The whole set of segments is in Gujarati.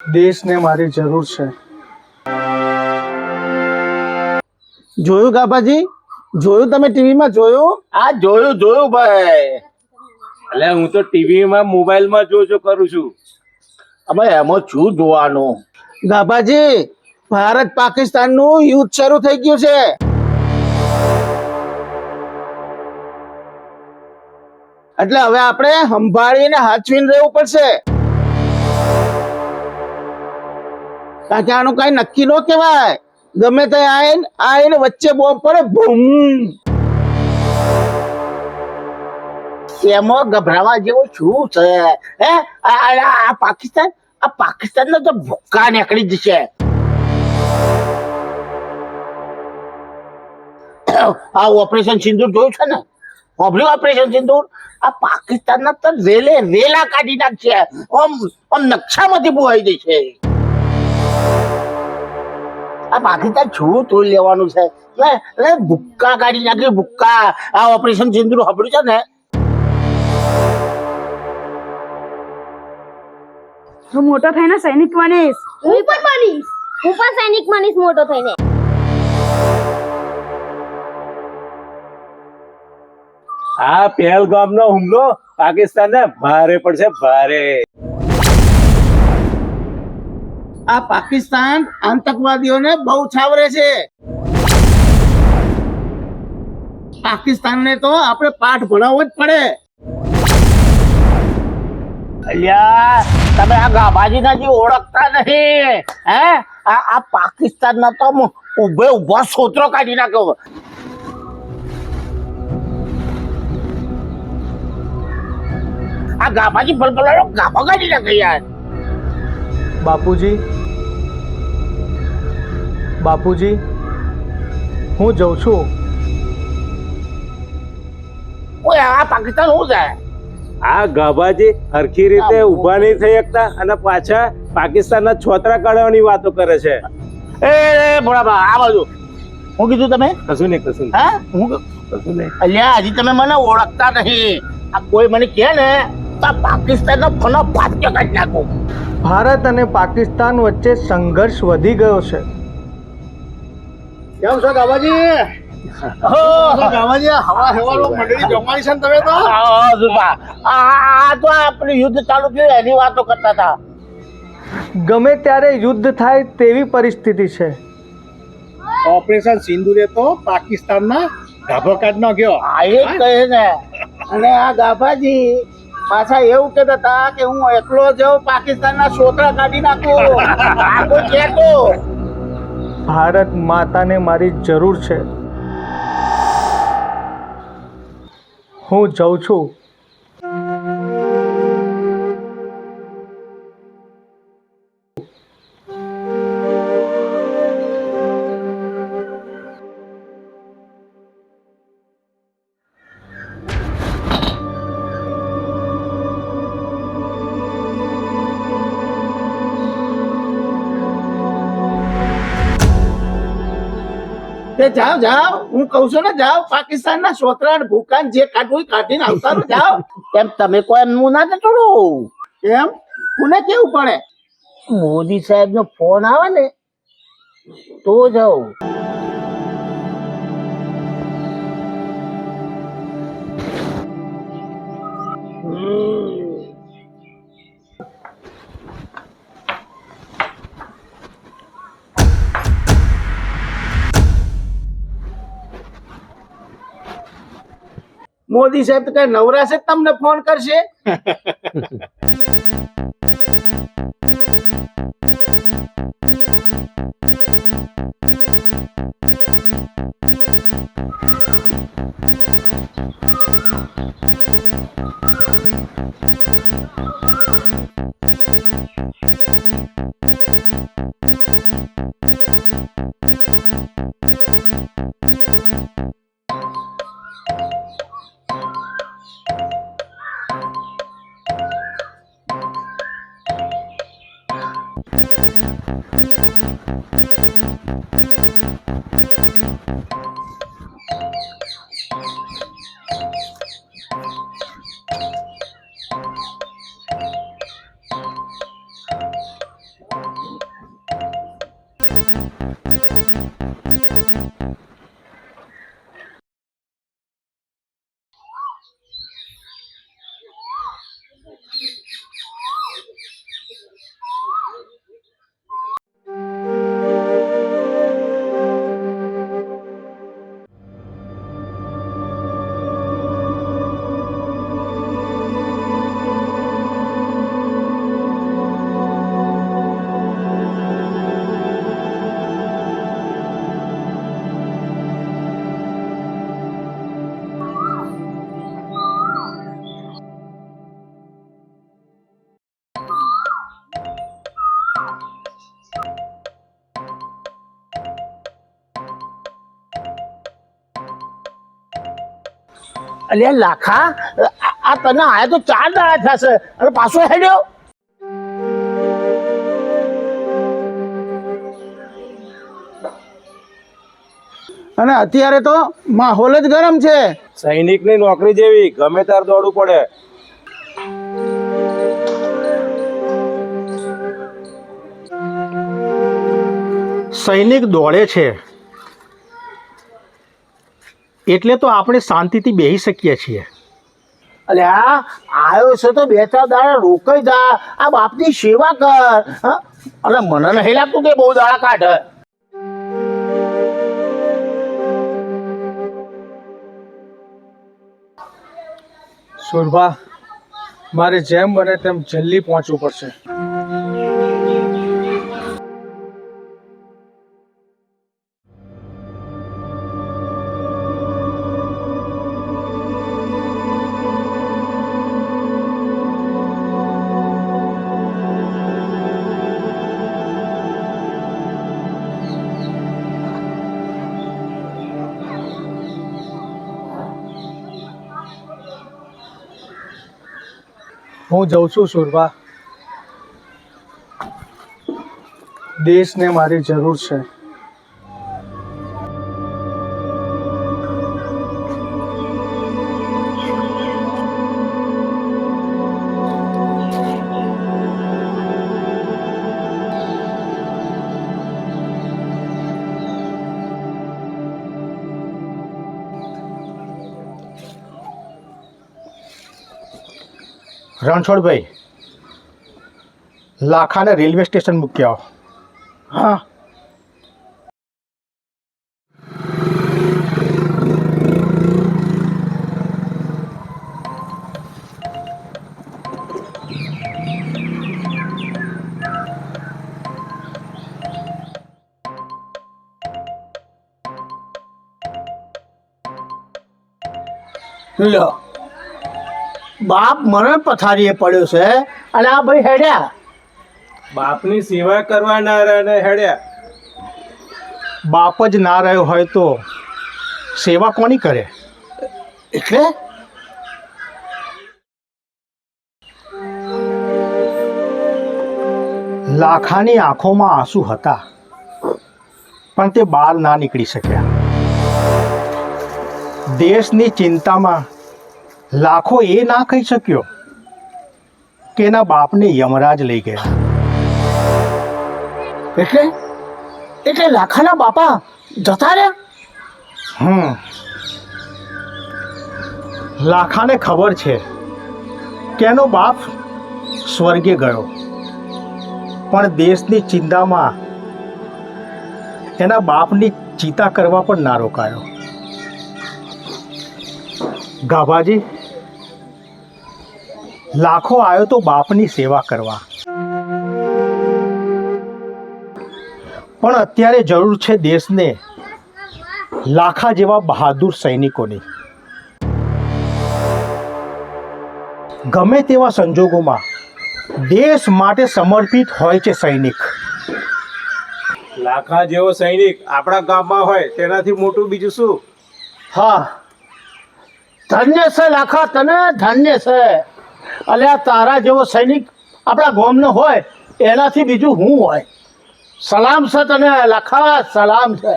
દેશને મારી જરૂર છે. જોયું ગાભાજી? જોયું તમે ટીવીમાં જોયું? આ જોયું ભાઈ. એટલે હું તો ટીવીમાં મોબાઈલમાં જો કરું છું. હવે એમાં શું જોવાનું? ગાભાજી, ભારત પાકિસ્તાનનું યુદ્ધ શરૂ થઈ ગયું છે. એટલે હવે આપણે સંભાળીને હાચવીને રહેવું પડશે. કારણ કે આનું કઈ નક્કી ન કહેવાય. ગમે તે આઈને વચ્ચે બોમ્બ પડે, બૂમ. એમાં ગભરાવા જેવું શું છે? હે આ પાકિસ્તાન તો ભૂક્કા નીકળી જશે. આ ઓપરેશન સિંદૂર જોયું છે ને? ઓપરેશન સિંદૂર આ પાકિસ્તાનના તો રેલા કાઢી નાખશે. આમ નકશામાંથી બોવાઈ દેશે. આ પાકિસ્તાન શું તોડી લેવાનું છે? એટલે ભૂક્કા કાઢી નાખી, ભૂક્કા. આ ઓપરેશન સિંદૂર સાંભળ્યું છે ને? હું મોટો થઈને સૈનિક બનીશ. હું પણ સૈનિક બનીશ મોટો થઈને. આ પહેલગામનો હુમલો પાકિસ્તાનને ભારે પડશે, ભારે. આ પાકિસ્તાન આતંકવાદીઓને બહુ છાવરે છે. પાકિસ્તાનને તો આપણે પાઠ ભણાવવો જ પડે. અલ્યા, તમે આ ગાભાજીના જે ઓળખતા નહીં. હે આ પાકિસ્તાનના તો ઉભા સોત્રો કાઢી નાખ્યો. આ ગાભાજી ભલભલાનો ગાભા કાઢી નાખે યાર. બાપુજી, હું જઉં છું. ઓય, આ પાકિસ્તાન શું છે? આ ગાભાજી હરખી રીતે ઉભા નહીં થઈ શકતા અને પાછા પાકિસ્તાનના છોતરા કાઢવાની વાતો કરે છે. એ ભોળાબા, આ બાજુ. હું કીધું તમે? કશું નહીં. હા, કશું નહીં. અલ્યા, હજી તમે મને ઓળખતા નહીં. આ કોઈ મને કહે ને તો પાકિસ્તાનનો ફનો ફાટકે કાઢી નાખું. ભારત અને પાકિસ્તાન વચ્ચે સંઘર્ષ વધી ગયો છે. કેમ છો ગાભાજી? ગાભાજી, હવા હેવાલો મંડળી જમાડી છે ને તમે તો? આ તો આપણે યુદ્ધ ચાલુ થયું એની વાતો કરતા હતા. ગમે ત્યારે યુદ્ધ થાય તેવી પરિસ્થિતિ છે. ઓપરેશન સિંદૂરે તો પાકિસ્તાનના ગાભો કાઢ નાખ્યો. આ એ જ કહે ને. અને આ ગાભાજી પાછા એવું કહેતા હતા કે હું એકલો જાઉં પાકિસ્તાનના છોકરા કાઢી નાખું. આ કોઈ કહેતો. ભારત માતાને મારી જરૂર છે. હું જઉં છું. જાઓ, હું કઉ છું ને, જાઓ. પાકિસ્તાનના છોકરા ભૂકાન જે કાઢવું કાઢીને આવતા રહો, જાઓ. એમ તમે કોઈ એમનું ના છોડો. એમ કોને કેવું પડે? મોદી સાહેબ નો ફોન આવે ને તો જાઉં. મોદી સાહેબ તો કઈ નવરાશે જ તમને ફોન કરશે. અલ્યા લાખા, આ તને આયા તો 4 દાડા થશે અને પાછો હેડ્યો. અને અત્યારે તો માહોલ જ ગરમ છે. સૈનિકની નોકરી જેવી, ગમે તાર દોડવું પડે. સૈનિક દોડે છે એટલે તો આપણે શાંતિથી બેસી શકીએ છીએ. અલ્યા આવ્યો છે તો 2-4 દાડા રોકાઈ જા, આ બાપની સેવા કર. હા? અને મને નહીં લાગતું કે બહુ દાડા કાઢે. સુરભા, મારે જેમ બને તેમ જલ્દી પહોંચવું પડશે. હું જઉં છું સુરભા. દેશને મારી જરૂર છે. રણછોડભાઈ, લાખાને રેલવે સ્ટેશન મૂકી આવો. હા, લો બાપ મને પથારીએ પડ્યો છે અને આ ભાઈ હેડ્યા. બાપની સેવા કરવા ના રહે ને હેડ્યા. બાપ જ ના રહ્યો હોય તો સેવા કોની કરે? એટલે લાખાની આંખોમાં આંસુ હતા પણ તે બહાર ના નીકળી શક્યા. દેશની ચિંતામાં લાખો એ ના કહી શક્યો કે એના બાપને યમરાજ લઈ ગયા. એટલે લાખાના બાપા જતા રહ્યા. લાખાને ખબર છે કે એનો બાપ સ્વર્ગે ગયો, પણ દેશની ચિંતામાં એના બાપની ચિંતા કરવા પણ ના રોકાયો. ગાભાજી, લાખો આવ્યો તો બાપની સેવા કરવા, પણ અત્યારે જરૂર છે દેશને લાખા જેવા બહાદુર સૈનિકોની. ગમે તેવા સંજોગોમાં દેશ માટે સમર્પિત હોય છે સૈનિક. લાખા જેવો સૈનિક આપણા ગામમાં હોય તેનાથી મોટું બીજું શું? હા, ધન્ય છે લાખા, તને ધન્ય છે. અલ્યા તારા જેવો સૈનિક આપણા ગામનો હોય એનાથી બીજું હું હોય. સલામ છે તને લાખા, સલામ છે.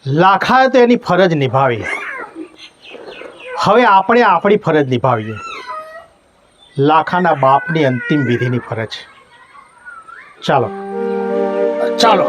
લાખાએ તો એની ફરજ નિભાવી, હવે આપણે આપણી ફરજ નિભાવીએ. લાખાના બાપની અંતિમ વિધિની ફરજ. ચાલો ચાલો